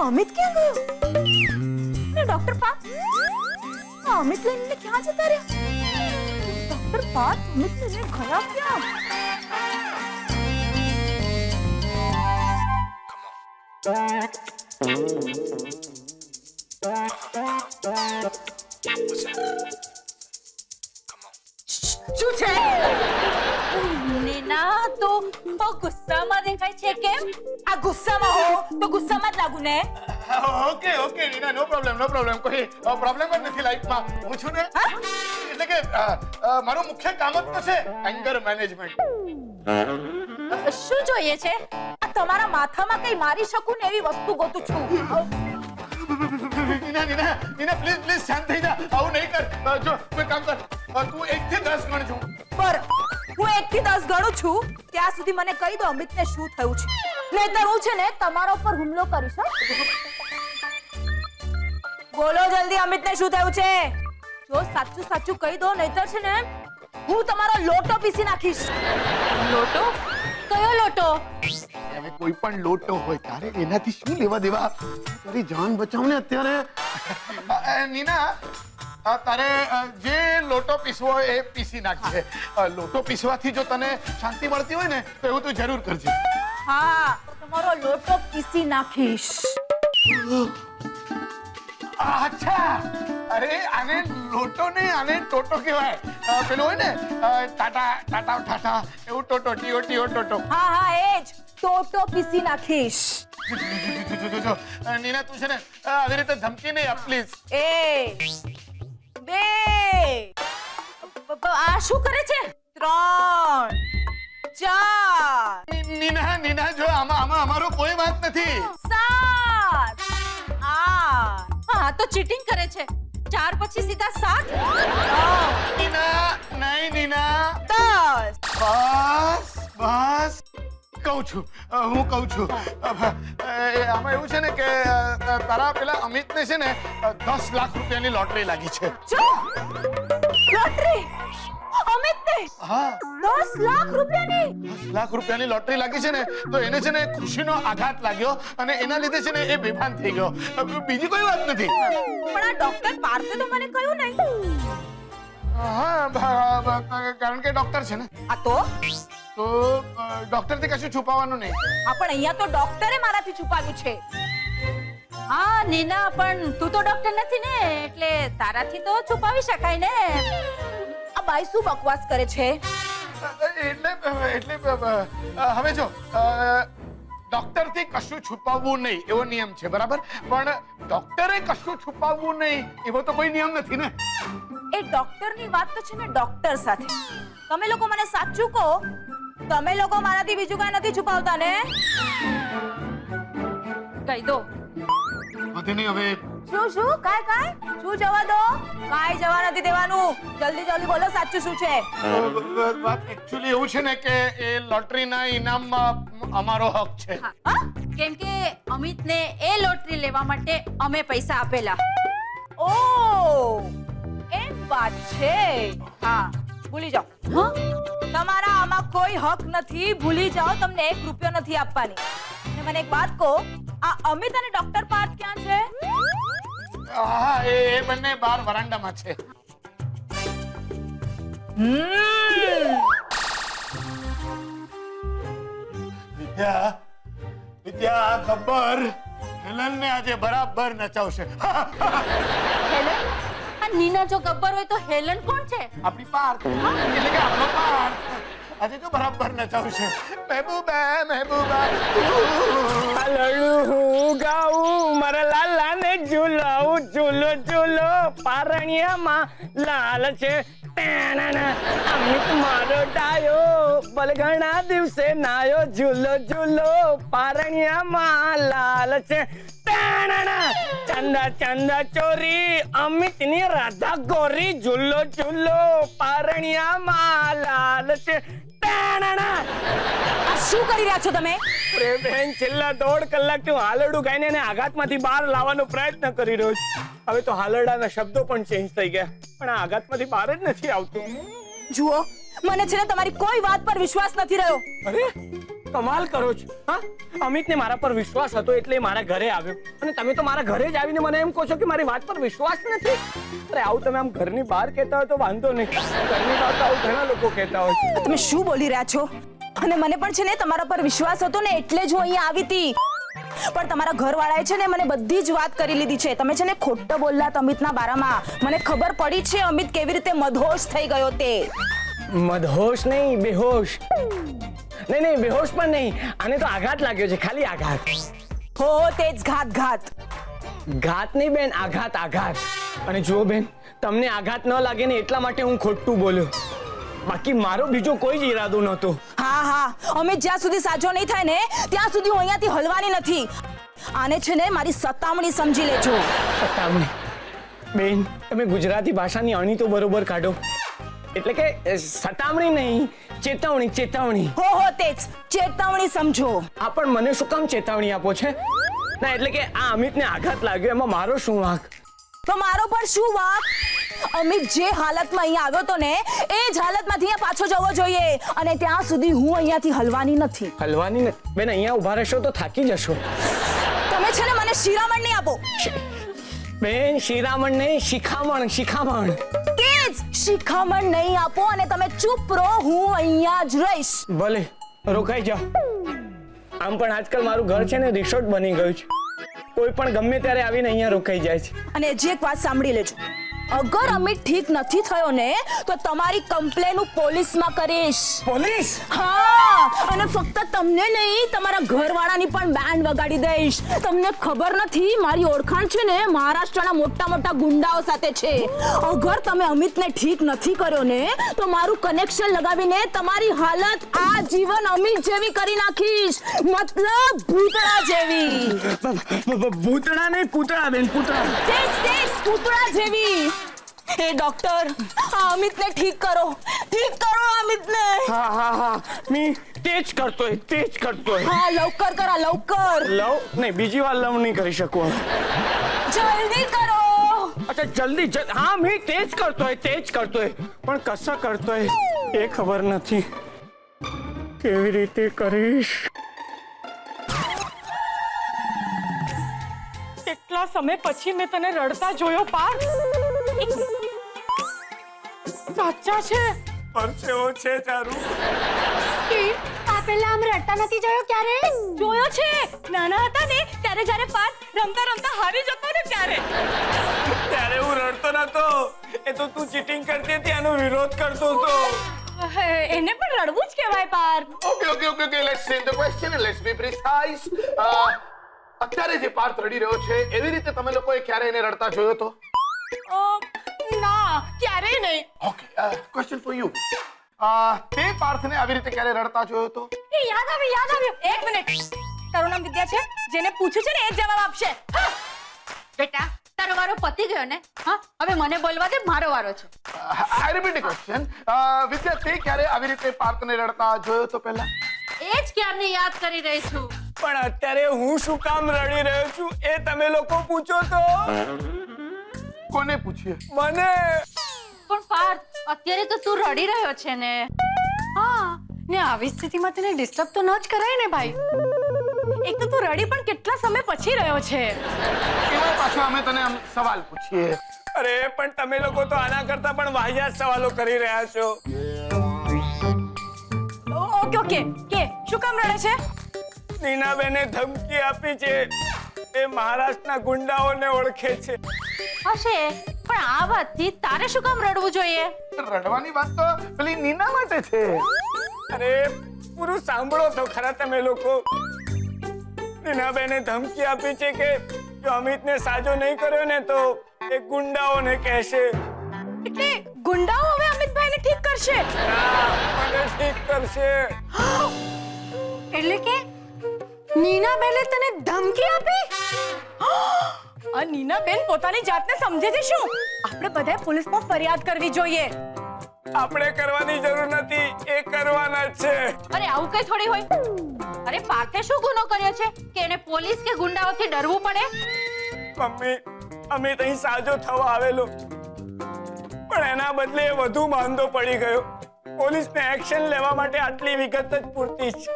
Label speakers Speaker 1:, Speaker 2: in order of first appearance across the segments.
Speaker 1: અમિત ક્યાં ગયો? ને ડોક્ટર પાર્થ અમિત લઈને ક્યાં જતા રહ્યા? ડોક્ટર પાર્થ અમિત લઈને ગયા ક્યાં? શું છે?
Speaker 2: નીના તો ગુસ્સામાં દેખાય છે. કેમ?
Speaker 1: આ ગુસ્સામાં હો તો ગુસ્સામાં જ લાગુ ને.
Speaker 3: ઓકે ઓકે નીના, નો પ્રોબ્લેમ. કોઈ પ્રોબ્લેમ જ નથી લાઈફમાં. હું છું ને, એટલે કે મારું મુખ્ય કામ જ તો છે એંગર મેનેજમેન્ટ.
Speaker 2: શું જોઈએ છે?
Speaker 1: આ તમારા માથામાં કઈ મારી શકું ને એવી વસ્તુ ગોતું છું.
Speaker 3: નીના પ્લીઝ શાંત થઈ જા. આવું નહીં કર. જો કોઈ કામ કર, તું 1 થી 10 ગણજો.
Speaker 1: પર હું 1 થી 10 ગણું છું ત્યાં સુધી મને કહી દો અમિતને શું થયું છે. નહીતર હું છે ને તમારા ઉપર હુમલો કરીશ. બોલો જલ્દી, અમિતને શું થયું છે? જો સાચું કહી દો, નહીતર છે ને હું તમારો લોટો પીસી નાખીશ.
Speaker 2: લોટો? કયો લોટો?
Speaker 3: હવે કોઈ પણ લોટો હોય તારે એનાથી શું લેવા દેવા? તારી જાન બચાવને અત્યારે. નીના, તારે જે લોટો પીસવો હોય એ પીસી નાખજે. લોટો પીસવાથી જો તને શાંતિ મળતી હોય ને તો એવું તું જરૂર કરજે.
Speaker 1: હા, તમારો લોટો પીસી નાખીશ.
Speaker 3: અચ્છા, અરે આને લોટો નહીં, આને ટોટો કહેવાય. પેલું હોય ને ટાટા એવું ટોટો, ટીઓ ટોટો.
Speaker 1: હા એ જ ટોટો પીસી નાખીશ.
Speaker 3: જો નીના, તું છે ને આવી રીતે ધમકી નહીં આપ પ્લીઝ.
Speaker 1: 1 2 આ શું કરે છે? 3 4
Speaker 3: નીના જો આમાં અમારો કોઈ વાંક નથી.
Speaker 1: 7 8
Speaker 2: હા તો ચીટિંગ કરે છે. 4 પછી સીધા 7.
Speaker 3: નીના, નહીં નીના.
Speaker 1: 10
Speaker 3: બસ કહું છું. આમાં એવું છે ને કે તારા પેલા અમિતને છે ને 10 લાખ રૂપિયાની લોટરી લાગી છે.
Speaker 1: લોટરી? અમિતને?
Speaker 3: હા,
Speaker 1: 10 લાખ રૂપિયાની?
Speaker 3: 10 લાખ રૂપિયાની લોટરી લાગી છે ને તો એને છે ને ખુશીનો આઘાત લાગ્યો અને એના લીધે છે ને એ બેભાન થઈ ગયો. બીજી કોઈ વાત નથી.
Speaker 1: પણ આ ડોક્ટર પાર્થે તો મને કહ્યું નહીં.
Speaker 3: હા, કારણ કે ડોક્ટર છે ને.
Speaker 1: આ તો
Speaker 3: ડોક્ટરથી કશું છુપાવવાનું નહીં.
Speaker 1: પણ અહીંયા તો ડોક્ટરે મારાથી છુપાવ્યું છે.
Speaker 2: હા નીના, પણ તું તો ડોક્ટર નથી ને, એટલે તારાથી તો છુપાવી શકાય ને.
Speaker 1: આ બાઈ શું બકવાસ કરે છે?
Speaker 3: એટલે હવે જો ડોક્ટરથી કશું છુપાવવું નહીં એવો નિયમ છે, બરાબર? પણ ડોક્ટરે કશું છુપાવવું નહીં એવો તો કોઈ નિયમ નથી ને.
Speaker 1: એ ડોક્ટરની વાત તો છે ને ડોક્ટર સાથે. તમે લોકો મને સાચું કહો, તમે લોકો મારાથી બીજું કાંઈ નથી છુપાવતા ને?
Speaker 2: કહી દો.
Speaker 3: નથી નહીં હવે.
Speaker 1: શું શું જવા દો. કાંઈ જવા નથી દેવાનું. જલ્દી બોલો, સાચું શું છે?
Speaker 3: વાત એકચ્યુઅલી એવું છે ને કે એ લોટરીના ઇનામમાં અમારો હક છે.
Speaker 2: કેમ કે અમિતને એ લોટરી લેવા માટે અમે પૈસા આપેલા.
Speaker 1: ઓ એમ વાત છે. હા, ભૂલી જાઓ. તમારા આમાં કોઈ હક નથી. ભૂલી જાઓ. તમને 1 રૂપિયો નથી આપવાની. અને મને એક વાત કહો, આ અમિત અને ડોક્ટર પાર્થ ક્યાં છે?
Speaker 3: હા, એ બંને બહાર વરાંડામાં છે. વિદ્યા ગબ્બર હેલનને આજે બરાબર નચાવશે.
Speaker 2: હેલન? આ નીના જો ગબ્બર હોય તો હેલન કોણ છે?
Speaker 3: આપણી પાર્થ, એટલે કે આપણો પાર્થ આજે તો બરાબર નચાવશે. મહેબૂબા
Speaker 4: હું ગાઉં મારા લાલાને ઝુલાવું. ઝૂલો પારણિયામાં લાલ છે. અમિત મારો ડાયો બલગણા દિવસે નાયો. ઝૂલો પારણિયામાં લાલ છે. ચંદા ચોરી અમિતની રાધા ગોરી. ઝૂલો પારણિયામાં લાલ છે.
Speaker 1: શું કરી રહ્યા છો તમે?
Speaker 4: બેન, છેલ્લા 1.5 કલાકથી હું હાલરડું ગાઈને એને આઘાતમાંથી બહાર લાવવાનો પ્રયત્ન કરી રહ્યો છું. હવે તો હાલરડાના શબ્દો પણ ચેન્જ થઈ ગયા, પણ આ આઘાતમાંથી બહાર જ નથી આવતું.
Speaker 1: જુઓ, મને છે ને તમારી કોઈ વાત પર વિશ્વાસ નથી રહ્યો.
Speaker 4: અરે કમાલ કરો છો. હા, અમિતને મારા પર વિશ્વાસ હતો એટલે એ મારા ઘરે આવ્યો અને તમે તો મારા ઘરે જ આવીને મને એમ કહો છો કે મારી વાત પર વિશ્વાસ નથી. અરે આવું તમે આમ ઘરની બહાર કહેતા હોય તો વાંધો નહીં, ઘરની બહાર તો આવું ઘણા લોકો કહેતા હોય.
Speaker 1: તમે શું બોલી રહ્યા છો? અને મને પણ છે ને તમારા પર વિશ્વાસ હતો ને એટલે જ હું અહીંયા આવી હતી. પણ તમારા ઘરવાળાએ છે ને મને બધી જ વાત કરી લીધી છે. તમે છે ને ખોટું બોલ્યા અમિતના બારામાં. મને ખબર પડી છે અમિત કેવી રીતે મદહોશ થઈ ગયો તે.
Speaker 4: મદહોશ નહીં, બેહોશ. નહીં, બેહોશ પણ નહીં. આને તો આઘાત લાગ્યો છે, ખાલી આઘાત.
Speaker 1: હો તે જ ઘાત.
Speaker 4: ઘાત નહીં બેન, આઘાત. અને જુઓ બેન, તમને આઘાત ન લાગે ને એટલા માટે હું ખોટું બોલ્યો, બાકી મારો બીજો કોઈ જ ઈરાદો નહોતો.
Speaker 1: હા, અમિત જ્યાં સુધી સાજો નહીં થાય ને ત્યાં સુધી હું અહીંયાથી હલવાની નથી. આને છે ને મારી સતામણી સમજી લેજો.
Speaker 4: સતામણી? બેન, તમે ગુજરાતી ભાષાની અણી તો બરોબર કાઢો. એટલે કે સતામણી નહીં, ચેતવણી.
Speaker 1: હો તે જ ચેતવણી સમજો.
Speaker 4: આ પણ મને શું કામ ચેતવણી આપો છે? ના એટલે કે આ અમિતને આઘાત લાગ્યો એમાં મારો શું વાંક?
Speaker 1: તો મારો પણ શું વાંક? અમિત જે હાલતમાં અહીંયા આવ્યો તો ને એ જ હાલતમાંથી અહીંયા પાછો જવો જોઈએ અને ત્યાં સુધી હું અહીંયાથી હલવાની નથી.
Speaker 4: હલવાની ને બેન, અહીંયા ઉભા રહેશો તો થાકી જશો.
Speaker 1: તમે છે ને મને શિરામણ નહીં આપો.
Speaker 4: બેન, શિરામણ નહીં, શિખામણ.
Speaker 1: તે જ શિખામણ નહીં આપો અને તમે ચૂપ રહો. હું અહીંયા જ રહીશ.
Speaker 4: ભલે, રોકાઈ જાઓ. આમ પણ આજકાલ મારું ઘર છે ને રિસોર્ટ બની ગયું છે. કોઈ પણ ગમે ત્યારે આવીને અહીંયા રોકાઈ જાય છે.
Speaker 1: અને જે એક વાત સાંભળી લેજો, અગર અમિત ઠીક નથી થયો ને તો તમારી કમ્પ્લેન હું પોલીસમાં કરીશ.
Speaker 4: પોલીસ?
Speaker 1: હા, અને ફક્ત તમને નહીં તમારા ઘરવાળાની પણ બેન્ડ વગાડી દઈશ. તમને ખબર નથી મારી ઓળખાણ છે ને મહારાષ્ટ્રના મોટા ગુંડાઓ સાથે છે. અગર તમે અમિતને ઠીક નથી કર્યો ને તો મારું કનેક્શન લગાવીને તમારી હાલત આ જીવન અમિત જેવી કરી નાખીશ. મતલબ ભૂતળા જેવી.
Speaker 4: ભૂતળા નહીં, પૂતળા બેન, પૂતળા.
Speaker 1: તેજ પૂતળા જેવી. હે ડોક્ટર, આ અમિતને ઠીક કરો અમિતને.
Speaker 4: હા, મી તેજ કરતોય.
Speaker 1: હા, લવકર કરા, લવકર.
Speaker 4: લવ નહીં, બીજી વાર લવ નહીં કરી શકું.
Speaker 1: જલ્દી કરો.
Speaker 4: અચ્છા, જલ્દી. હા, મી તેજ કરતોય, પણ કસા કરતોય એ ખબર નથી. કેવી રીતે કરીશ?
Speaker 1: કેટલા સમય પછી મેં તને રડતા જોયો પાર્થ. સાચા છે?
Speaker 4: પરસેવો છે ચારું.
Speaker 2: આ પહેલા આમ રડતા નથી જોયો ક્યારે?
Speaker 1: જોયો છે. નાના હતા ને ત્યારે જ્યારે પાર્થ રમતા હારી જતો ને
Speaker 4: ત્યારે હું રડતો નતો. એ તો તું ચીટિંગ કરતી હતી એનો વિરોધ કરતો હતો.
Speaker 1: એને પણ રડવું જ કહેવાય Parth.
Speaker 3: Okay, let's change the question and let's be precise. અત્યારે જે પાર્થ રડી રહ્યો છે એવી રીતે તમે લોકોએ ક્યારે એને રડતા જોયો તો?
Speaker 1: ના, ક્યારેય નહીં.
Speaker 3: Okay, question for you. તે પાર્થને આવી રીતે ક્યારે રડતા જોયો તો?
Speaker 1: યાદ આવ્યું. એક મિનિટ. તારું નામ વિદ્યા છે? જેને પૂછ્યું છે ને એ જવાબ આપશે.
Speaker 2: બેટા, તારો વારો પતી ગયો ને? હા, હવે મને બોલવા દે, મારો વારો છે.
Speaker 3: I repeat the question. વિદ્યા, તે ક્યારે આવી રીતે પાર્થને રડતા જોયો તો પહેલા?
Speaker 2: એ જ ક્યારની યાદ કરી રહી છું.
Speaker 4: પણ અત્યારે હું શું કામ રડી રહ્યો છું એ તમે લોકો પૂછો તો?
Speaker 3: કોને પૂછીએ?
Speaker 4: મને.
Speaker 2: પણ પાર્થ, અત્યારે તો તું રડી રહ્યો છે ને?
Speaker 1: હા, ને આવી સ્થિતિમાં તને ડિસ્ટર્બ તો ન જ કરાય ને ભાઈ. એક તો તું રડી પણ કેટલા સમય પછી રહ્યો છે.
Speaker 3: એમાં પાછો અમે તને સવાલ પૂછીએ.
Speaker 4: અરે પણ તમે લોકો તો આના કરતા પણ વાહિયાત સવાલો કરી રહ્યા છો.
Speaker 1: ઓકે, કે શું કામ રડે છે?
Speaker 4: નીનાબેને ધમકી આપી છે. એ મહારાષ્ટ્રના ગુંડાઓને ઓળખે છે.
Speaker 2: હશે, પણ આ વાતથી તારે શું કામ રડવું જોઈએ?
Speaker 3: રડવાની વાત તો પેલી નીના માટે છે.
Speaker 4: અરે પૂરું સાંભળો તો ખરા તમે લોકો. નીનાબેને ધમકી આપી છે કે જો અમિતને સાજો નહીં કર્યો ને તો એ ગુંડાઓને કહેશે.
Speaker 1: એટલે ગુંડાઓ હવે અમિતભાઈને ઠીક કરશે?
Speaker 4: મને ઠીક કરશે.
Speaker 1: એટલે કે નીનાબેને તને ધમકી આપી? આ નીનાબેન પોતાની જાતને સમજે છે શું? આપણે બધાએ પોલીસમાં ફરિયાદ કરવી જોઈએ.
Speaker 4: આપણે કરવાની જરૂર નથી, એ કરવાના જ છે.
Speaker 2: અરે આવું કઈ થોડી હોય. અરે પાર્થે શું ગુનો કર્યો છે કે એને પોલીસ કે ગુંડાઓથી ડરવું પડે?
Speaker 4: મમ્મી, અમિત અહીં સાજો થવા આવેલો પણ એના બદલે વધુ માંદો પડી ગયો. પોલીસને એક્શન લેવા માટે આટલી વિગત જ પૂરતી છે.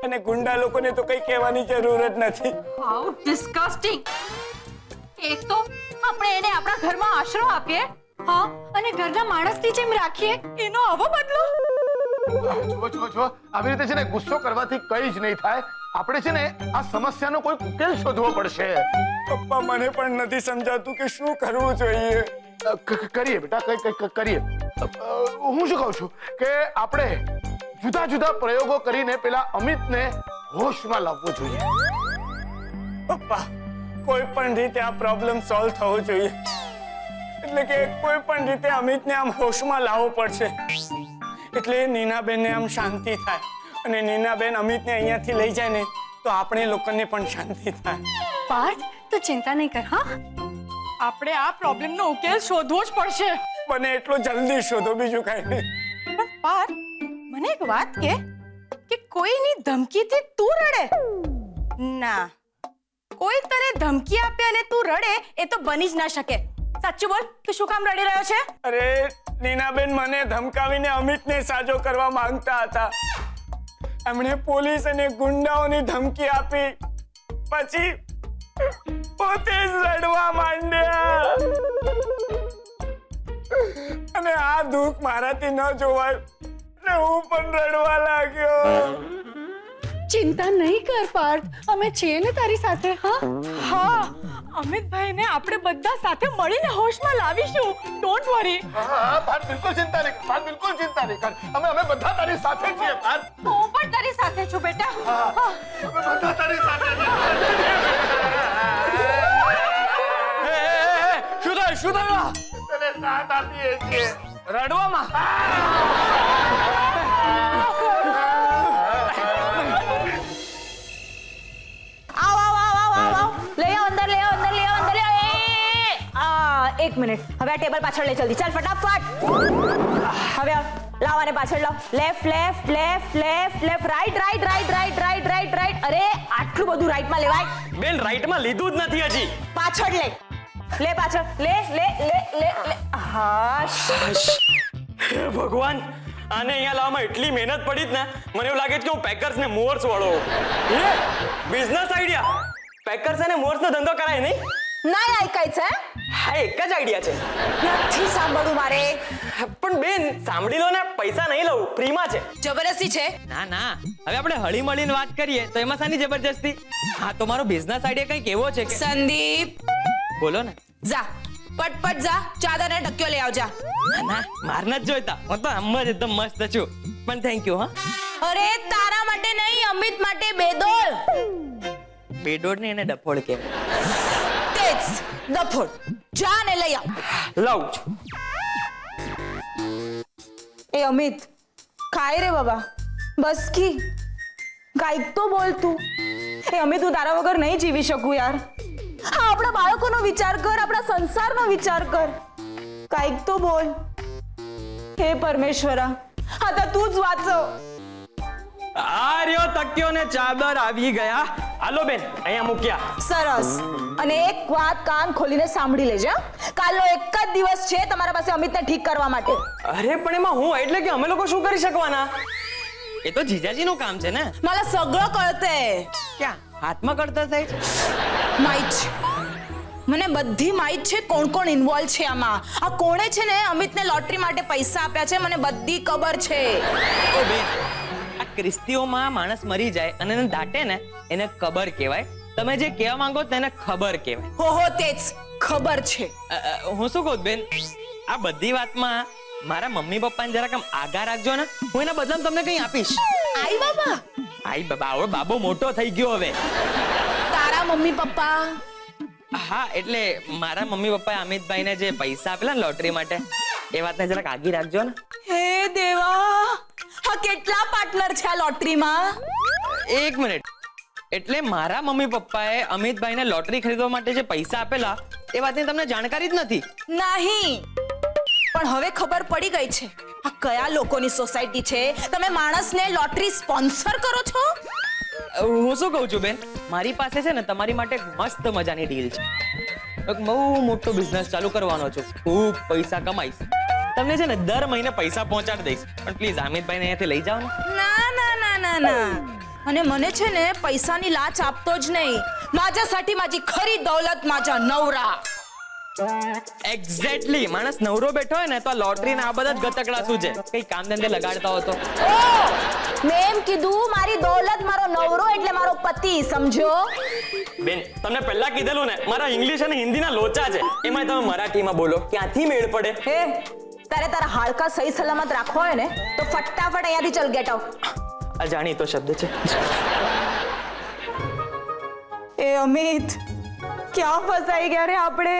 Speaker 4: અને ગુંડા લોકોને તો કઈ કહેવાની જરૂર જ નથી.
Speaker 2: હાઉ ડિસ્ગસ્ટિંગ. એક તો આપણે એને આપણા ઘરમાં આશરો આપીએ, હા, અને ઘરના માણસની જેમ રાખીએ, એનો આવો બદલો.
Speaker 3: જો આવી રીતે છે ને ગુસ્સો કરવાથી કઈ જ નહીં થાય. આપણે છે ને આ સમસ્યાનો કોઈ ઉકેલ શોધવો પડશે.
Speaker 4: પપ્પા, મને પણ નથી સમજાતું કે શું કરવું જોઈએ.
Speaker 3: કરીએ બેટા, કઈ કરીએ. હું શું કહું છું કે આપણે જુદા જુદા પ્રયોગો કરીને પેલા અમિતને હોશમાં લાવવો જોઈએ.
Speaker 4: પપ્પા, કોઈ પણ રીતે આ પ્રોબ્લેમ સોલ્વ થવો જોઈએ. એટલે કે કોઈ પણ રીતે અમિતને આમ હોશમાં લાવવો પડશે. એટલે નીનાબેનને આમ શાંતિ થાય, અને નીનાબેન અમિતને અહીંયાથી લઈ જાય ને તો આપણે લોકોને પણ શાંતિ થાય.
Speaker 2: પાર્થ, તું ચિંતા નહીં કર, હા. આપણે આ પ્રોબ્લેમનો ઉકેલ શોધવો જ પડશે.
Speaker 4: બને એટલો જલ્દી શોધો, બીજું કઈ નહીં.
Speaker 2: પણ પાર્થ, મને એક વાત કે કોઈની ધમકીથી તું રડે? ના, કોઈ તને ધમકી આપે અને તું રડે એ તો બની જ ના શકે. સાચું બોલ, તું શું કામ રડી રહ્યો છે?
Speaker 4: અરે નીનાબેન મને ધમકાવીને અમિતને સાજો કરવા માંગતા હતા. એમણે પોલીસ અને ગુંડાઓની ધમકી આપી, પછી પોતે જ રડવા માંડ્યા. અને આ દુઃખ મારાથી ન જોવાય ને હું પણ રડવા લાગ્યો.
Speaker 2: ચિંતા નહીં કર પાર્થ, અમે છીએ ને તારી સાથે, હા. હા, અમિતભાઈને આપણે બધા સાથે મળીને હોશમાં લાવીશું. Don't worry.
Speaker 3: હા, પાર્થ, બિલકુલ ચિંતા નહીં કર. પાર્થ, બિલકુલ ચિંતા નહીં કર. અમે બધા તારી સાથે છીએ, પાર્થ.
Speaker 2: હું પણ તારી સાથે છું બેટા.
Speaker 3: અમે બધા તારી સાથે છીએ.
Speaker 4: શું થયું?
Speaker 3: તને સાથ આપીએ છીએ.
Speaker 4: રડવામાં?
Speaker 1: એક મિનિટ, હવે આ ટેબલ પાછળ લે, જલ્દી ચાલ, ફટાફટ. હવે લાવ આને પાછળ લાવ. Left left left left left, right right right right right right right. અરે આટલું બધું રાઈટમાં લેવાય?
Speaker 5: બેન, રાઈટમાં લીધું જ નથી હજી.
Speaker 1: પાછળ લે, લે પાછળ, લે લે લે લે લે. હા,
Speaker 5: હે ભગવાન, આને અહીંયા લાવવામાં એટલી મહેનત પડી જ ને, મને એવું લાગે છે કે હું પેકર્સ ને મોર્સ વાળો. Business idea. પેકર્સ અને મોર્સ નો ધંધો કરાય નહીં?
Speaker 1: ના આઈકાય છે.
Speaker 5: હા, એક જ આઈડિયા છે.
Speaker 1: નથી સાંભળવું મારે.
Speaker 5: પણ બેન, સાંભળી લો ને, પૈસા નહીં લઉં, ફ્રીમાં છે.
Speaker 1: જબરદસ્તી છે?
Speaker 6: ના ના, હવે આપણે હળી મળીને વાત કરીએ તો એમાં શાની જબરજસ્તી? હા, તો મારો બિઝનેસ આઈડિયા કંઈક એવો છે કે
Speaker 1: સંદીપ,
Speaker 6: બોલો ને.
Speaker 1: જા પટપટ જા, ચાદર ને ઢક્કીઓ લઈ આવજા.
Speaker 6: ના ના, માર નથી જોઈતા, હું તો આમ જ એકદમ મસ્ત છું. પણ થેન્ક યુ. હા,
Speaker 1: અરે તારા માટે નહીં, અમિત માટે બેદોલ.
Speaker 6: બેડોડ ને એને ડફોડ કહેવાય.
Speaker 1: તેજ ડફોડ. જા ને લઈ આવ.
Speaker 5: લઉં છું.
Speaker 1: એ અમિત, ખાય રે બાબા, બસ કી કાઈક તો બોલ તું. એ અમિત, હું તારા વગર નહીં જીવી શકું યાર. હા, આપણા બાળકોનો વિચાર કર, આપણા સંસારનો વિચાર કર. કાઈક તો બોલ. હે પરમેશ્વરા, હા તો તું જ વાંચો.
Speaker 5: આ રહ્યો તકિયો ને ચાદર આવી ગયા. હાલો બેન, અહીંયા મૂક્યા.
Speaker 1: સરસ. અને એક વાત કાન ખોલીને સાંભળી લેજે. કાલનો એક જ દિવસ છે તમારા પાસે અમિતને ઠીક કરવા માટે.
Speaker 5: અરે પણ એમાં હું એટલે કે અમે લોકો શું કરી શકવાના?
Speaker 6: એ તો જીજાજીનું કામ છે ને.
Speaker 1: मला सगळं कळतंय.
Speaker 6: ક્યાં હાથમાં કરતા થાય છે?
Speaker 1: માહિત છે મને, બધી માહિત છે કોણ કોણ ઇન્વોલ્વ છે આમાં. આ કોણે છે ને અમિતને લોટરી માટે પૈસા આપ્યા છે, મને બધી ખબર છે.
Speaker 6: ઓ બેન, આ ક્રિસ્તીઓમાં માણસ મરી જાય અને એને દાટે ને એને કબર કહેવાય. તમે જે કહેવા માંગો તેને ખબર કહેવાય.
Speaker 1: હો તેજ ખબર છે.
Speaker 6: હું શું કહું બેન, આ બધી વાતમાં મારા મમ્મી પપ્પાને જરાક આમ આગા રાખજો ને, હું એના બદલામાં તમને કંઈ આપીશ.
Speaker 1: આઈ બાબા,
Speaker 6: આઈ બાબા, હવે બાબો મોટો થઈ ગયો હવે.
Speaker 1: તારા મમ્મી પપ્પા?
Speaker 6: હા, એટલે મારા મમ્મી પપ્પાએ અમિતભાઈને જે પૈસા આપેલા ને લોટરી માટે, એ વાતને જરાક આગી રાખજો ને.
Speaker 1: હે દેવા, હા કેટલા પાર્ટનર છે આ લોટરીમાં?
Speaker 6: એક મિનિટ, એટલે મારા મમ્મી પપ્પાએ અમિતભાઈને લોટરી ખરીદવા માટે જે પૈસા આપેલા એ વાતની તમને જાણકારી જ નથી?
Speaker 1: નહીં, પણ હવે ખબર પડી ગઈ છે. આ કયા લોકોની સોસાયટી છે? તમે માણસને લોટરી સ્પોન્સર કરો છો?
Speaker 6: હું શું કહું છું બેન, મારી પાસે છે ને તમારી માટે એક મસ્ત મજાની ડીલ છે. એક બહુ મોટો બિઝનેસ ચાલુ કરવાનો છું, ખૂબ પૈસા કમાઈશ. તમને છે ને દર મહિને પૈસા પહોંચાડી દઈશ, પણ પ્લીઝ અમિતભાઈને અહીંયાથી લઈ જાઓ ને.
Speaker 1: ના. અને મને છે ને પૈસાની લાચ આપતો જ નહીં. माझ्यासाठी माझी खरी दौलत माझा नवरा.
Speaker 6: એક્ઝેક્ટલી. માણસ નવરો બેઠો હોય ને તો આ લોટરી ને આ બધા જ ગતકડા શું છે, કઈ કામ ધંધે લગાડતા હો તો.
Speaker 1: મેં એમ કીધું મારી દौलत મારો નવરો એટલે મારો પતિ, સમજો?
Speaker 5: બેન, તમને પહેલા કીધેલું ને મારા ઇંગ્લિશ અને હિન્દીના લોચા છે, એમાં તમે મરાઠીમાં બોલો, ક્યાંથી મેળ પડે?
Speaker 1: હે, તારે તારા હાડકા સહી સલામત રાખવા હોય ને તો ફટાફટ અહીંયાથી ચલ, ગેટ આઉટ.
Speaker 6: અજાણીતો શબ્દ છે.
Speaker 1: એ અમિત, ક્યાં ફસાઈ ગયા રે આપણે?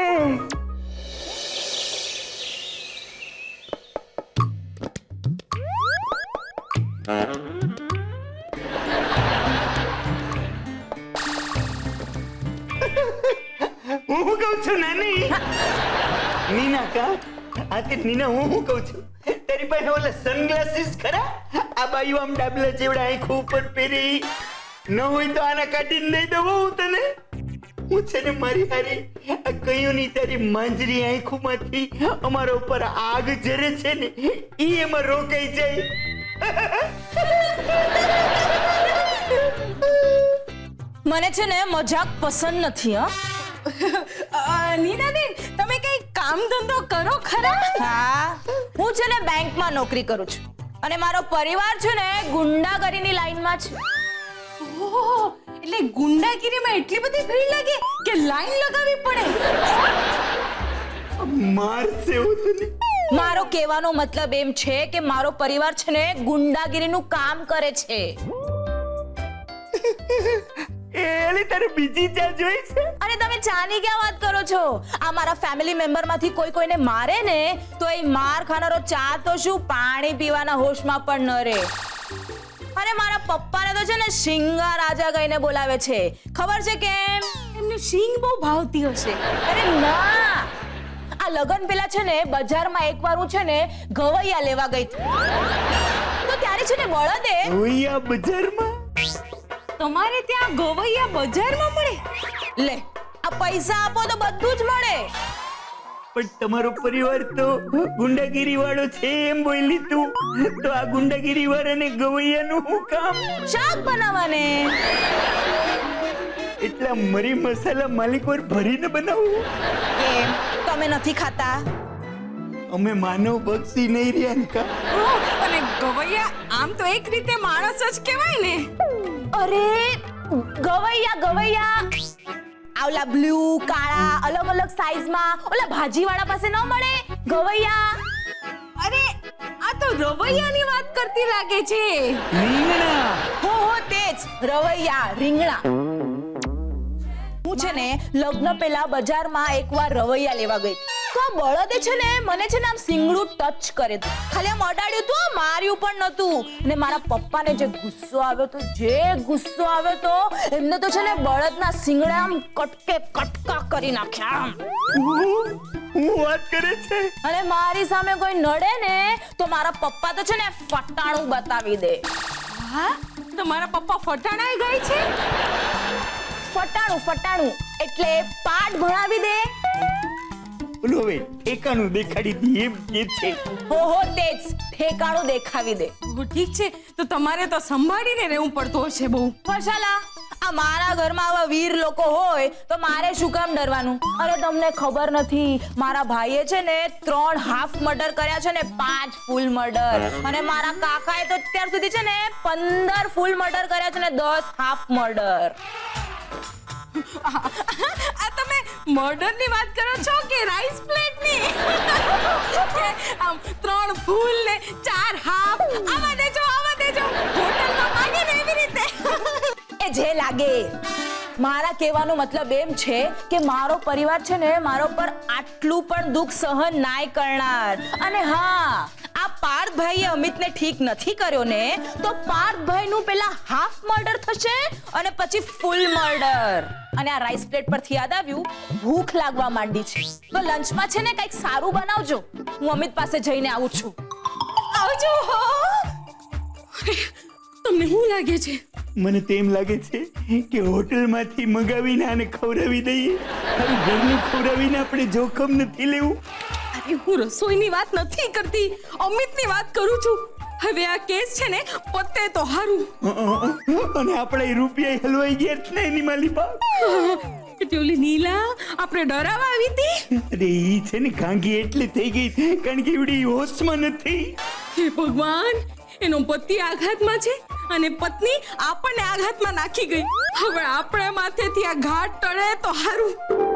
Speaker 7: હું કહું છું નાની નીના કા આ તે નીના હું કહું છું તારી પાસે ઓલા સનગ્લાસીસ ખરા? આ બાયું આમ ડાબલા જેવડા આંખો ઉપર પહેરી ન હોય તો આના કાઢીને દઈ દઉં હું તને. હું છે ને મારી હારી આ કયું ની તારી માંજરી આંખોમાંથી અમારા ઉપર આગ જરે છે ને ઈ એમાં રોકાઈ જાય.
Speaker 1: મને છે ને મજાક પસંદ નથી.
Speaker 2: નીનાબેન, તમે કઈ કામ ધંધો કરો ખરા?
Speaker 1: હા, હું છે ને બેંકમાં નોકરી કરું છું અને મારો પરિવાર છે ને ગુંડાગરીની લાઈનમાં છે.
Speaker 2: ઓહ, એટલે ગુંડાગીરીમાં એટલી બધી ભીડ લાગે કે લાઈન લગાવવી પડે.
Speaker 7: મારશે હું તને.
Speaker 1: મારો કહેવાનો મતલબ એમ છે કે મારો પરિવાર છે ને ગુંડાગીરીનું કામ કરે છે.
Speaker 7: એલી તારે બીજી ચા જોઈ છે?
Speaker 1: અને તમે ચાની ક્યાં વાત કરો છો? આ મારા ફેમિલી મેમ્બરમાંથી કોઈ કોઈને મારે ને તો એ માર ખાનારો ચા તો શું પાણી પીવાના હોશમાં પણ ન રહે. અને મારા પપ્પાને તો છે ને સિંગા રાજા કહીને બોલાવે છે. ખબર છે કેમ?
Speaker 2: એમને સિંગ બહુ ભાવતી હશે.
Speaker 1: અરે ના, આ લગન પેલા છે ને બજારમાં એકવાર હું છે ને ગવૈયા લેવા ગઈ હતી. તો ત્યારે છે ને બળદે
Speaker 7: ઓયા બજારમાં
Speaker 2: તમારે ત્યાં ગવૈયા બજારમાં મળે?
Speaker 1: લે, આ પૈસા આપો તો બધું જ મળે.
Speaker 7: પણ તમારો પરિવાર તો ગુંડાગીરી વાળો છે એમ બોલી તું, તો આ ગુંડાગીરી વાળાને ગવૈયાનું શું કામ?
Speaker 1: શાક બનાવવાને.
Speaker 7: એટલા મરી મસાલા માલિકોર ભરીને બનાવવું?
Speaker 1: કેમ, તમે નથી ખાતા?
Speaker 7: અમે માનવ બક્ષી નહીં રહ્યા ને કા?
Speaker 2: અને ગવૈયા આમ તો એક રીતે માણસ જ કહેવાય ને.
Speaker 1: અરે ગવૈયા આવલા બ્લુ કાળા અલગ અલગ સાઈઝમાં ઓલા ભાજીવાળા પાસે ન મળે ગવૈયા?
Speaker 2: અરે આ તો રવૈયાની વાત કરતી લાગે છે.
Speaker 7: રીંગણા.
Speaker 1: હો તેજ રવૈયા, રીંગણા. હું છે ને લગ્ન પહેલા બજારમાં એકવાર રવૈયા લેવા ગઈ તો આ બળદે છે ને મને છે ને આમ સિંગડું ટચ કરે તું. ખાલી આમ અડાડ્યું તું, માર્યું પણ નતું. અને મારા પપ્પાને જે ગુસ્સો આવ્યો તો એમને તો છે ને બળદના સિંગડા આમ કટકા કરી નાખ્યા આમ.
Speaker 7: હું વાત કરે છે.
Speaker 1: અને મારી સામે કોઈ નડે ને તો મારા પપ્પા તો છે ને ફટાણું બતાવી દે.
Speaker 2: હા, તમારા પપ્પા ફટાણાઈ ગઈ છે?
Speaker 1: ફટાણું એટલે પાઠ ભણાવી દે.
Speaker 7: બોલો હવે ઠેકાણું દેખાડી દી એમ કે છે.
Speaker 1: હો તેજ ઠેકાણું દેખાવી દે.
Speaker 2: ઠીક છે, તો તમારે તો સંભાળીને રહેવું પડતું હશે બહુ.
Speaker 1: ફશાલા, આ મારા ઘરમાં આવા વીર લોકો હોય તો મારે શું કામ ડરવાનું? અરે તમને ખબર નથી, મારા ભાઈએ છે ને 3 હાફ મર્ડર કર્યા છે ને 5 ફૂલ મર્ડર. અને મારા કાકાએ તો અત્યાર સુધી છે ને 15 ફૂલ મર્ડર કર્યા છે ને 10 હાફ મર્ડર.
Speaker 2: આ તમે મર્ડરની વાત કરો છો કે રાઈસ પ્લેટની? આમ 3 ફૂલ ને 4 હાફ. આવા દેજો હોટલમાં માંગે ને એવી રીતે.
Speaker 1: એ જે લાગે. મારા કહેવાનો મતલબ એમ છે કે મારો પરિવાર છે ને મારો પર આટલું પણ દુઃખ સહન નાય કરનાર. અને હા, આ પાર્થભાઈએ અમિતને ઠીક નથી કર્યો ને તો પાર્થભાઈનું પેલા હાફ મર્ડર થશે અને પછી ફૂલ મર્ડર. અને આ રાઈસ પ્લેટ પરથી યાદ આવ્યું, ભૂખ લાગવા માંડી છે તો લંચમાં છે ને કંઈક સારું બનાવજો. હું અમિત પાસે જઈને આવું છું.
Speaker 2: આવજો. તમને શું લાગે છે?
Speaker 7: મને તો એમ લાગે છે કે હોટલમાંથી મંગાવીને આને ખવડાવી દઈએ. ઘરનું ખવડાવીને આપણે જોખમ નથી લેવું.
Speaker 2: એ હું રસોઈની વાત નથી કરતી, અમિતની વાત કરું છું. હવે આ કેસ છે ને પતે તો હારું.
Speaker 7: અને આપણે રૂપિયા હલવાઈ ગયા જ નહીં નિમાલી બા.
Speaker 2: એટલે ઓલી નીલા આપણે ડરાવા આવી હતી.
Speaker 7: અરે ઈ છે ને કાંગી એટલે થઈ ગઈ કારણ કે એવડી હોશમાં નથી.
Speaker 2: હે ભગવાન, એનો પતિ આઘાતમાં છે અને પત્ની આપણને આઘાતમાં નાખી ગઈ. હવે આપણે માથેથી આ ઘાટ ટળે તો હારું.